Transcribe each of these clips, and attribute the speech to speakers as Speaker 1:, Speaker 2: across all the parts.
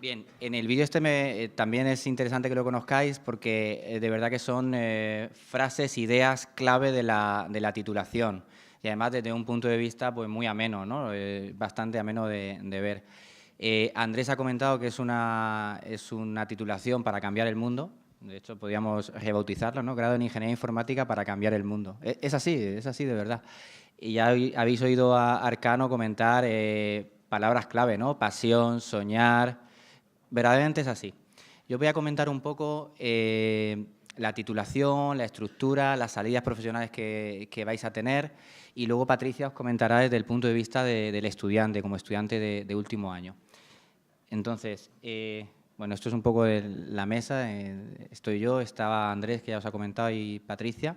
Speaker 1: Bien, en el vídeo también es interesante que lo conozcáis porque de verdad que son frases, ideas clave de la titulación y además desde un punto de vista pues muy ameno, ¿no? Bastante ameno de ver. Andrés ha comentado que es una titulación para cambiar el mundo. De hecho, podríamos rebautizarlo, ¿no? Grado en Ingeniería Informática para cambiar el mundo. Es así de verdad. Y ya habéis oído a Arcano comentar palabras clave, ¿no? Pasión, soñar. Verdaderamente es así. Yo voy a comentar un poco la titulación, la estructura, las salidas profesionales que vais a tener y luego Patricia os comentará desde el punto de vista del estudiante, como estudiante de último año. Entonces, bueno, esto es un poco la mesa. Estoy yo, estaba Andrés, que ya os ha comentado, y Patricia.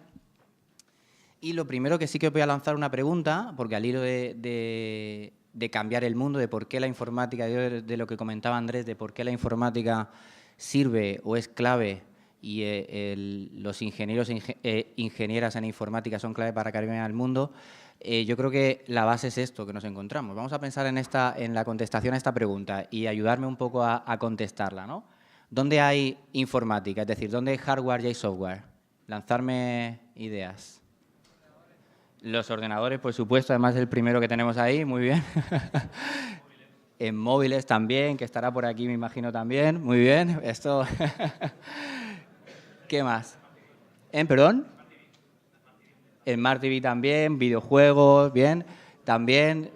Speaker 1: Y lo primero que sí que os voy a lanzar una pregunta, porque al hilo de cambiar el mundo, de por qué la informática, de lo que comentaba Andrés, de por qué la informática sirve o es clave y los ingenieros e ingenieras en informática son clave para cambiar el mundo, yo creo que la base es esto que nos encontramos. Vamos a pensar en la contestación a esta pregunta y ayudarme un poco a contestarla, ¿no? ¿Dónde hay informática? Es decir, ¿dónde hay hardware y hay software? Lanzarme ideas. Los ordenadores, por supuesto, además el primero que tenemos ahí, muy bien. En móviles también, que estará por aquí, me imagino también. Muy bien, esto... ¿Qué más? ¿Perdón? En Smart TV también, videojuegos, bien. También...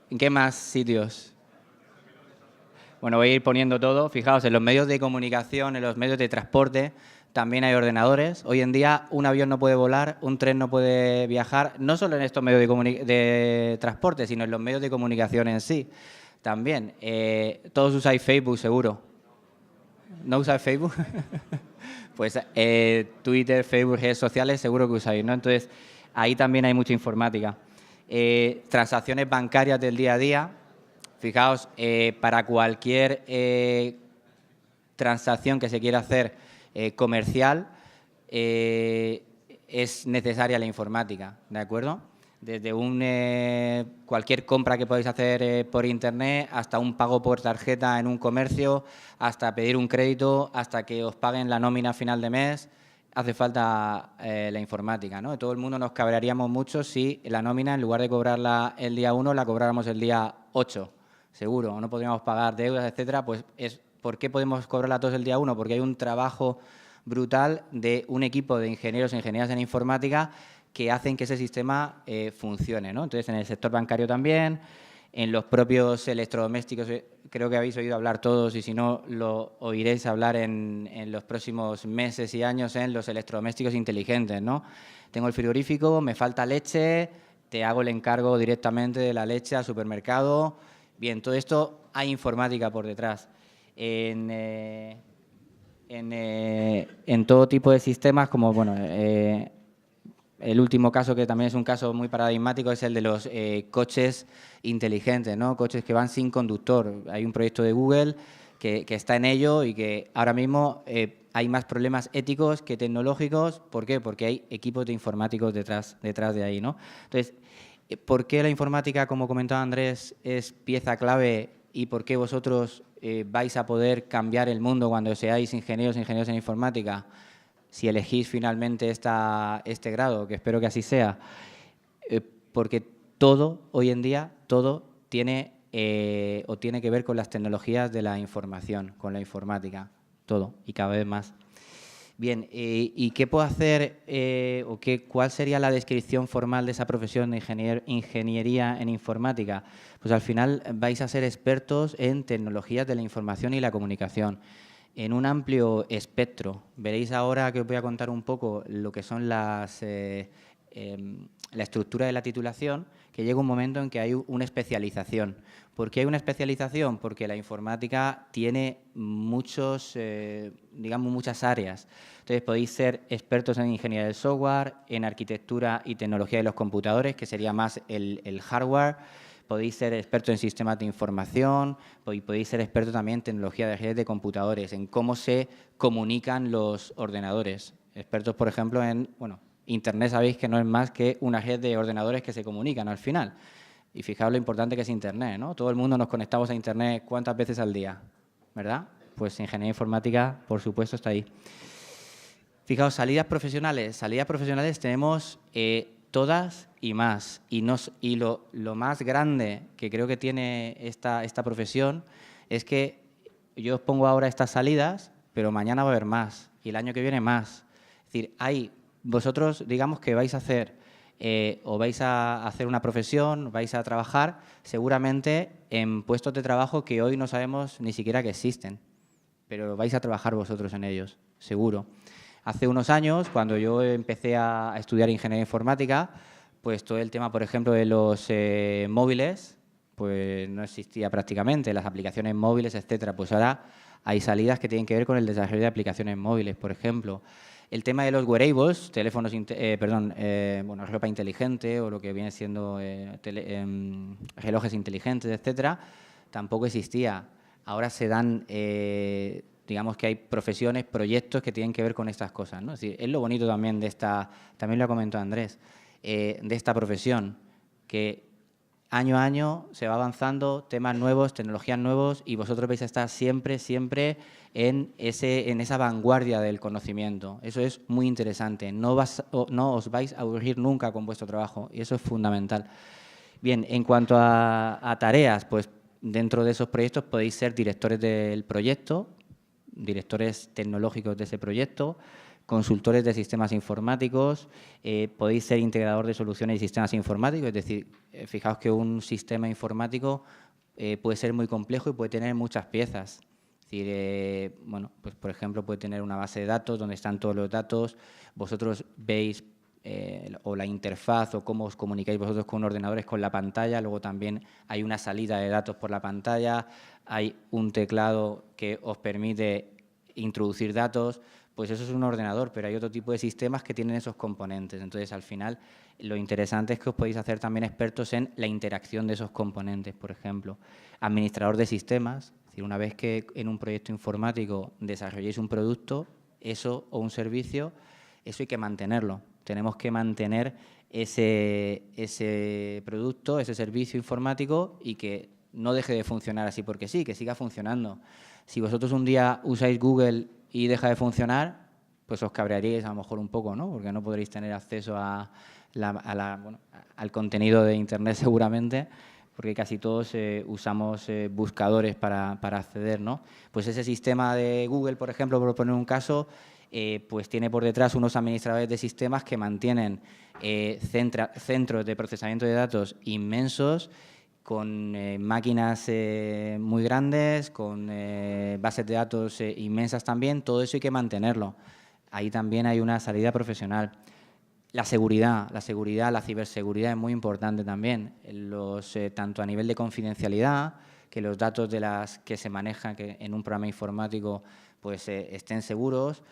Speaker 1: ¿En qué más sitios? Bueno, voy a ir poniendo todo. Fijaos, en los medios de comunicación, en los medios de transporte, también hay ordenadores. Hoy en día un avión no puede volar, un tren no puede viajar, no solo en estos medios de transporte, sino en los medios de comunicación en sí. También, todos usáis Facebook, seguro. ¿No usáis Facebook? Pues Twitter, Facebook, redes sociales, seguro que usáis, ¿no? Entonces, ahí también hay mucha informática. Transacciones bancarias del día a día. Fijaos, para cualquier transacción que se quiera hacer comercial, es necesaria la informática, ¿de acuerdo? Desde cualquier compra que podáis hacer por Internet, hasta un pago por tarjeta en un comercio, hasta pedir un crédito, hasta que os paguen la nómina a final de mes, hace falta la informática, ¿no? Todo el mundo nos cabrearíamos mucho si la nómina, en lugar de cobrarla el día 1, la cobráramos el día 8, seguro, o no podríamos pagar deudas, etcétera. Pues ¿por qué podemos cobrarla todos el día 1? Porque hay un trabajo brutal de un equipo de ingenieros e ingenieras en informática que hacen que ese sistema funcione, ¿no? Entonces, en el sector bancario también, en los propios electrodomésticos, creo que habéis oído hablar todos, y si no, lo oiréis hablar en los próximos meses y años, en los electrodomésticos inteligentes, ¿no? Tengo el frigorífico, me falta leche, te hago el encargo directamente de la leche al supermercado. Bien, todo esto hay informática por detrás. En todo tipo de sistemas, como bueno, el último caso, que también es un caso muy paradigmático, es el de los coches inteligentes, ¿no? Coches que van sin conductor. Hay un proyecto de Google que está en ello y que ahora mismo hay más problemas éticos que tecnológicos. ¿Por qué? Porque hay equipos de informáticos detrás de ahí, ¿no? Entonces, ¿por qué la informática, como comentaba Andrés, es pieza clave y por qué vosotros vais a poder cambiar el mundo cuando seáis ingenieros en informática? Si elegís finalmente este grado, que espero que así sea, porque todo, hoy en día, todo tiene tiene que ver con las tecnologías de la información, con la informática, todo, y cada vez más. Bien, ¿y qué puedo hacer cuál sería la descripción formal de esa profesión de ingeniería en informática? Pues al final vais a ser expertos en tecnologías de la información y la comunicación, en un amplio espectro. Veréis ahora que os voy a contar un poco lo que son la estructura de la titulación, que llega un momento en que hay una especialización. ¿Por qué hay una especialización? Porque la informática tiene digamos, muchas áreas. Entonces, podéis ser expertos en ingeniería del software, en arquitectura y tecnología de los computadores, que sería más el hardware. Podéis ser expertos en sistemas de información, podéis ser expertos también en tecnología de redes de computadores, en cómo se comunican los ordenadores. Expertos, por ejemplo, en, bueno, Internet sabéis que no es más que una red de ordenadores que se comunican al final. Y fijaos lo importante que es Internet, ¿no? Todo el mundo nos conectamos a Internet ¿cuántas veces al día? ¿Verdad? Pues ingeniería informática, por supuesto, está ahí. Fijaos, salidas profesionales tenemos todas y más. Y lo más grande que creo que tiene esta profesión es que yo os pongo ahora estas salidas, pero mañana va a haber más y el año que viene más. Es decir, vosotros digamos que vais a hacer o vais a hacer una profesión, vais a trabajar seguramente en puestos de trabajo que hoy no sabemos ni siquiera que existen, pero vais a trabajar vosotros en ellos, seguro. Hace unos años, cuando yo empecé a estudiar ingeniería informática, pues todo el tema, por ejemplo, de los móviles, pues no existía prácticamente, las aplicaciones móviles, etcétera. Pues ahora hay salidas que tienen que ver con el desarrollo de aplicaciones móviles, por ejemplo. El tema de los wearables, teléfonos, bueno, ropa inteligente o lo que viene siendo relojes inteligentes, etcétera, tampoco existía. Ahora se dan, digamos que hay profesiones, proyectos que tienen que ver con estas cosas, ¿no? Es decir, es lo bonito también de esta, también lo comentó Andrés, de esta profesión, que año a año se va avanzando, temas nuevos, tecnologías nuevos, y vosotros vais a estar siempre, siempre en esa vanguardia del conocimiento. Eso es muy interesante. No os vais a aburrir nunca con vuestro trabajo, y eso es fundamental. Bien, en cuanto a tareas, pues dentro de esos proyectos podéis ser directores del proyecto, directores tecnológicos de ese proyecto, consultores de sistemas informáticos, podéis ser integrador de soluciones y sistemas informáticos, es decir, fijaos que un sistema informático puede ser muy complejo y puede tener muchas piezas. Es decir, bueno, pues por ejemplo puede tener una base de datos donde están todos los datos, vosotros veis o la interfaz o cómo os comunicáis vosotros con ordenadores con la pantalla, luego también hay una salida de datos por la pantalla, hay un teclado que os permite introducir datos. Pues eso es un ordenador, pero hay otro tipo de sistemas que tienen esos componentes. Entonces, al final, lo interesante es que os podéis hacer también expertos en la interacción de esos componentes, por ejemplo. Administrador de sistemas, es decir, una vez que en un proyecto informático desarrolléis un producto, eso o un servicio, eso hay que mantenerlo. Tenemos que mantener ese producto, ese servicio informático y que no deje de funcionar así porque sí, que siga funcionando. Si vosotros un día usáis Google y deja de funcionar, pues os cabrearíais a lo mejor un poco, ¿no? Porque no podréis tener acceso al contenido de Internet seguramente, porque casi todos usamos buscadores para acceder, ¿no? Pues ese sistema de Google, por ejemplo, por poner un caso, pues tiene por detrás unos administradores de sistemas que mantienen centros de procesamiento de datos inmensos, con máquinas muy grandes, con bases de datos inmensas también. Todo eso hay que mantenerlo. Ahí también hay una salida profesional. La seguridad, la ciberseguridad es muy importante también, tanto a nivel de confidencialidad, que los datos de las que se manejan en un programa informático pues estén seguros,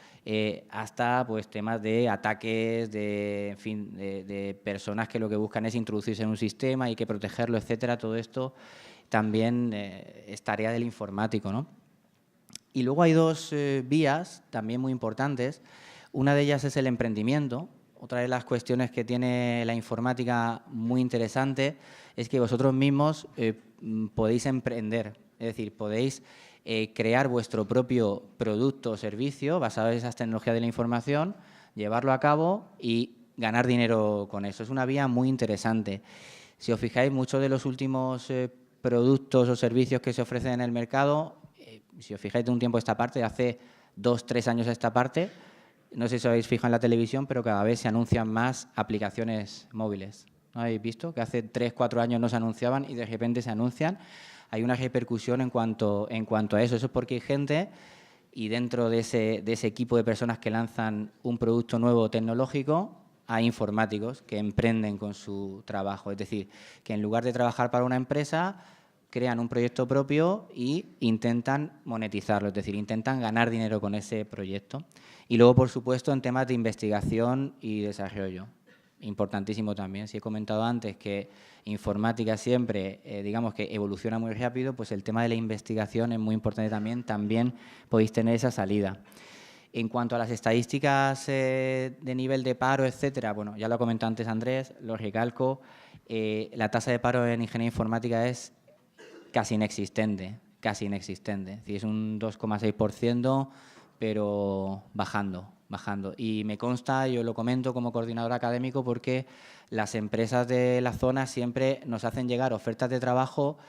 Speaker 1: hasta pues temas de ataques, en fin, de personas que lo que buscan es introducirse en un sistema y hay que protegerlo, etcétera. Todo esto también es tarea del informático, ¿no? Y luego hay dos vías también muy importantes. Una de ellas es el emprendimiento. Otra de las cuestiones que tiene la informática muy interesante es que vosotros mismos podéis emprender, es decir, podéis crear vuestro propio producto o servicio basado en esas tecnologías de la información, llevarlo a cabo y ganar dinero con eso. Es una vía muy interesante. Si os fijáis, muchos de los últimos productos o servicios que se ofrecen en el mercado, si os fijáis de un tiempo a esta parte, de hace 2 o 3 años a esta parte, no sé si os habéis fijado en la televisión, pero cada vez se anuncian más aplicaciones móviles. ¿No habéis visto? Que hace 3 o 4 años no se anunciaban y de repente se anuncian. Hay una repercusión en cuanto a eso. Eso es porque hay gente, y dentro de ese equipo de personas que lanzan un producto nuevo tecnológico, hay informáticos que emprenden con su trabajo. Es decir, que en lugar de trabajar para una empresa, crean un proyecto propio e intentan monetizarlo, es decir, intentan ganar dinero con ese proyecto. Y luego, por supuesto, en temas de investigación y desarrollo. Importantísimo también. Si he comentado antes que informática siempre, digamos que evoluciona muy rápido, pues el tema de la investigación es muy importante también. También podéis tener esa salida. En cuanto a las estadísticas de nivel de paro, etcétera, bueno, ya lo ha comentado antes Andrés, lo recalco, la tasa de paro en ingeniería informática es casi inexistente, casi inexistente. Es decir, es un 2,6%, pero bajando. Y me consta, yo lo comento como coordinador académico, porque las empresas de la zona siempre nos hacen llegar ofertas de trabajo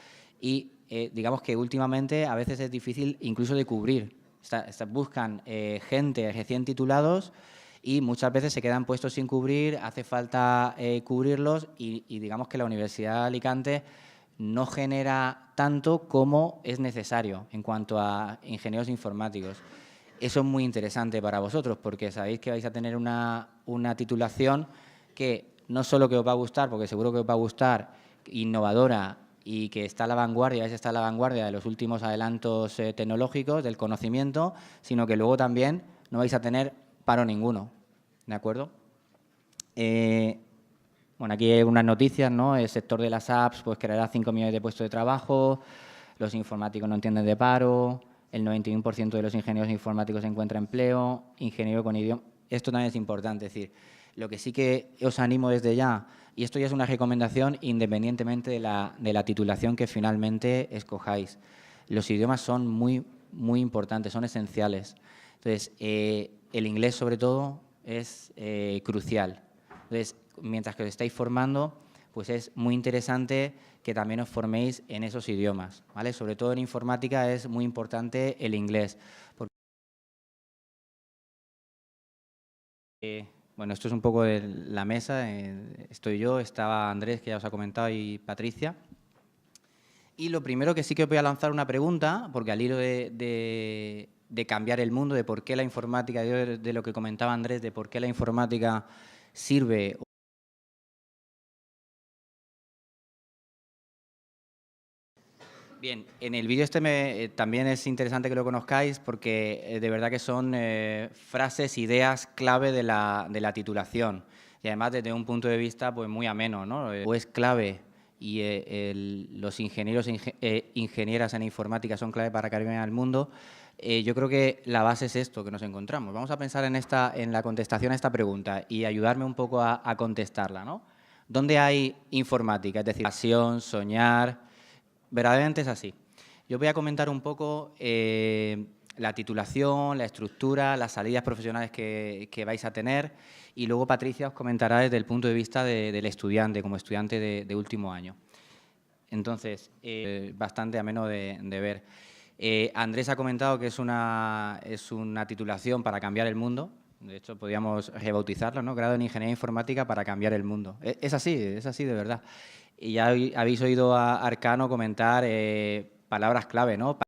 Speaker 1: y digamos que últimamente a veces es difícil incluso de cubrir. Buscan gente recién titulados y muchas veces se quedan puestos sin cubrir, hace falta cubrirlos y digamos que la Universidad de Alicante no genera tanto como es necesario en cuanto a ingenieros informáticos. Eso es muy interesante para vosotros porque sabéis que vais a tener una titulación que no solo que os va a gustar, porque seguro que os va a gustar, innovadora y que está a la vanguardia, está a la vanguardia de los últimos adelantos tecnológicos, del conocimiento, sino que luego también no vais a tener paro ninguno, ¿de acuerdo? Bueno, aquí hay unas noticias, ¿no? El sector de las apps pues creará 5 millones de puestos de trabajo, los informáticos no entienden de paro, el 91% de los ingenieros informáticos encuentra empleo, ingeniero con idioma. Esto también es importante, es decir, lo que sí que os animo desde ya, y esto ya es una recomendación independientemente de la titulación que finalmente escojáis. Los idiomas son muy importantes, son esenciales. Entonces, el inglés sobre todo es crucial. Entonces, mientras que os estáis formando, pues es muy interesante que también os forméis en esos idiomas, ¿vale? Sobre todo en informática es muy importante el inglés. Bueno, esto es un poco de la mesa, estoy yo, estaba Andrés, que ya os ha comentado, y Patricia. Y lo primero que sí que os voy a lanzar una pregunta, porque al hilo de cambiar el mundo, de por qué la informática, de lo que comentaba Andrés, de por qué la informática sirve. Bien, en el vídeo también es interesante que lo conozcáis porque de verdad que son frases, ideas clave de la titulación y además desde un punto de vista pues muy ameno, ¿no? O es clave y los ingenieros e ingenieras en informática son clave para cambiar el mundo. Yo creo que la base es esto que nos encontramos. Vamos a pensar en la contestación a esta pregunta y ayudarme un poco a contestarla, ¿no? ¿Dónde hay informática? Es decir, pasión, soñar. Verdaderamente es así. Yo voy a comentar un poco la titulación, la estructura, las salidas profesionales que vais a tener y luego Patricia os comentará desde el punto de vista del estudiante, como estudiante de último año. Entonces, bastante ameno de ver. Andrés ha comentado que es una titulación para cambiar el mundo. De hecho, podríamos rebautizarlo, ¿no? Grado en Ingeniería Informática para cambiar el mundo. Es así de verdad. Y ya habéis oído a Arcano comentar palabras clave, ¿no?